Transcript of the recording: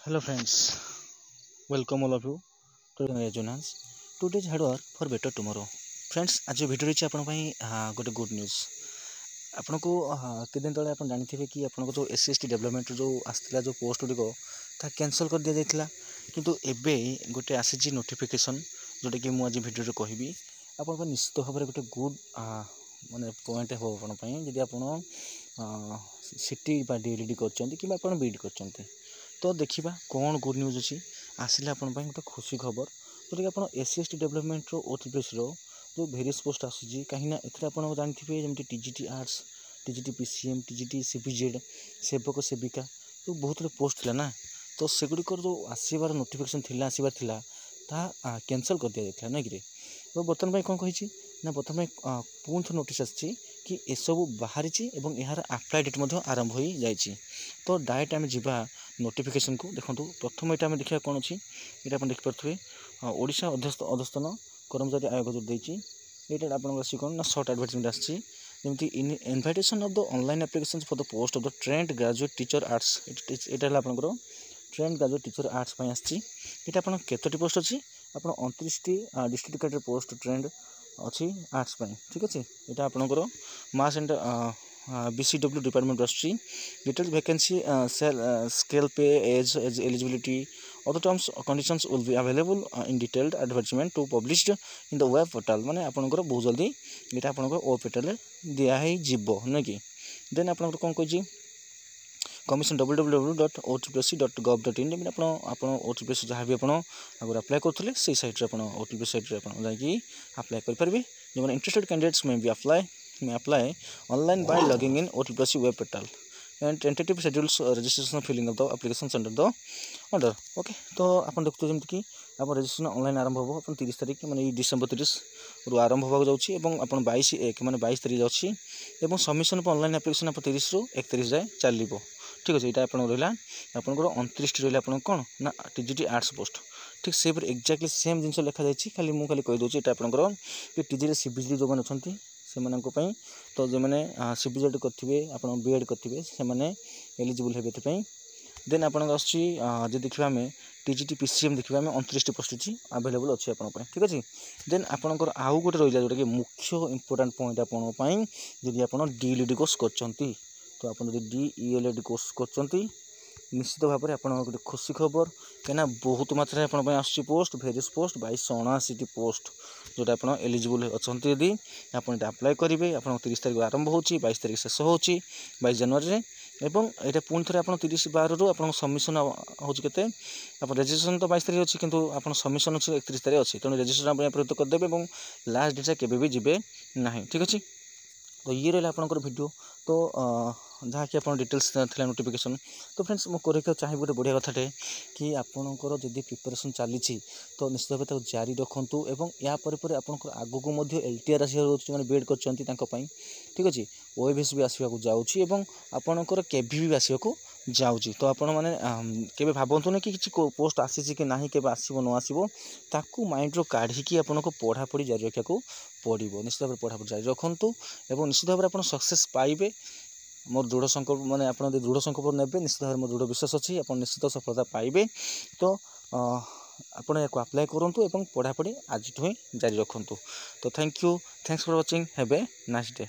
Hello friends, welcome all of you to Resonance. Today's hard work for better tomorrow. Friends, आज video रही आप गोटे good news आपन को किदिन तले आप जानी कि आपन को जो SC/ST डेवलपमेंट जो आसला जो पोस्ट गुड़िक ता कैंसल कर दि जाइथिला किंतु एबे गोटे आसी नोटिफिकेशन जोटा कि मुझे भिडियो कहबी आपन निश्चित भाव में गोटे गुड माने पॉइंट हो आपन जदि आपन सिटी बा DLED करचंती कि आपन बीड करचंती तो देखा कौन गुड न्यूज अच्छी आसला आपन गोटे खुशी खबर जोटा कि आप SC/ST डेवलपमेंट OTPS जो भेरियस पोस्ट आसूँ कहीं आप जानते हैं जमी TGT arts TGT PCM TGT CPZ सेवक सेविका तो बहुत पोस्ट थी ना तो सेगुड़िक जो आसबार नोटिफिकेशन थी आसबार थी कैंसल कर दि जाता ना कि तो बर्तमान कौन कही ना बर्तमान पुणी थे नोटिस आसी कि एसबू बाहरी और यार आप्लाय डेट आरंभ हो जाए तो डायरेक्ट आम जा नोटिफिकेशन को देखो प्रथम यहाँ देखा कौन अच्छी ये आप देखिपे ओडिशा अधस्थन कर्मचारी आयोग जो देती ये आप कौन ना सर्ट एडवर्टाइजमेंट आसमी invitation of the online application for the post of the trained graduate teacher arts यहाँ आपंकर ट्रेंड ग्रेजुएट टीचर आर्ट्स अच्छी ये आप केतोटी पोस्ट अच्छी आप 29 डिस्ट्रिक्ट कैडर पोस्ट ट्रेंड अच्छी आर्ट्स ठीक अच्छे यहाँ आपंकर मास एंड BCW डिपार्टमेंट आसूँ detail vacancy scale pay age eligibility other terms conditions will be available in detailed advertisement to published in the web portal माने आपनकर बहुत जल्दी ये आपनकर वेब पोर्टल दिया है जीवो न कि देन आपनकर कौन कही कमिशन www.otpsc.gov.in में आप OTPS जहाँ भी आप अप्लाई करें से साइट OTPS साइट जाकि अप्लाई करेंगे जो मैंने इंटरेस्टेड कैंडिडेट्स में भी apply online by logging in OTPS web portal and tentative schedules registration filling of the applications under the order okay तो आप देखते जमी कि आप रजिस्ट्रेशन ऑनलाइन आरंभ हो आप 30 तारीख मैंने डिसेम्बर 30 रु आरंभ होगा जाऊँगी आप 22/1 मैंने 22 तारीख जाऊँगी और सबमिशन ऑनलाइन एप्लिकेशन आप 30 रु 31 जाए चलो ठीक अच्छे यहाँ आप रहा आपंकर 29 रहा आप कौन ना TGT आर्ट्स पोस्ट ठीक से एक्जाक्टली सेम जिन लिखा जाए खाली मुझे खाली कहीदे यहाँ आपंकर TGT CPZ जो मैंने अच्छा से तो जो मैंने CPZ करेंगे आप BEd करेंगे से एलिजिबल हे देन आप जो देखा आम TGT PCM देखा आम 29 पोस्ट अच्छी आवेलेबल अच्छी आप ठीक अच्छे देन आपंकर आउ गोटे रही जोटा कि मुख्य इंपोर्टाट पॉइंट आपंपाई जदि आप DLED कोर्स कर तो आप DELED कोर्स कर निश्चित भाव में आप गोटे खुशी खबर कहीं बहुत मात्रा आसूँ पोस्ट भेरियस पोस्ट 2279 पोस्ट जोटा आप एलिजिबल अच्छा यदि आप अप्लाई करेंगे आप 30 तारीख आरंभ हो 22 तारीख शेष हो 22 जनवरी एवं यहाँ पुणी थे आप 30/12 रु आप सबमिशन होते आप रजिस्ट्रेशन तो 22 तारीख अच्छी किंतु आप सबमिशन अच्छे 31 तारीख अच्छी तेणु रजिस्ट्रेशन आप करदेवे और लास्ट डेट केवे भी जीवे ना ठीक अच्छे तो ये रहा आपंकर वीडियो तो जहाँ कि आप डिटेल्स थी नोटिफिकेशन तो फ्रेंड्स मुझे चाहिए गोटे बढ़िया कथाटे कि आपंकर जदि प्रिपरेशन चली तो निश्चित भाव जारी रखु और यापर आपंकर आगक LTR आसो मैंने BEd कर ठीक अच्छे OAVS भी आसवाक जाऊँगी और आपंकर KV भी आसवाक जाऊँगी तो आपण मैंने केवे भावतुनि कि किसी पोस्ट आसी कि ना के आसो न आसो ताकू माइंड काढ़ी आपको पढ़ापढ़ी जारी रखा पड़ो निश्चित भाव पढ़ापढ़ी जारी रखु और निश्चित भाव में सक्सेस पाइबे मोर दृढ़ संकल्प मैंने आप दृढ़ संकल्प ने निश्चित भाव में दृढ़ विश्वास अच्छी आप निश्चित सफलता पाइबे तो आपण या अप्लाई करूँ और पढ़ापढ़ी आज ही जारी रखु तो thanks for watching have a nice day.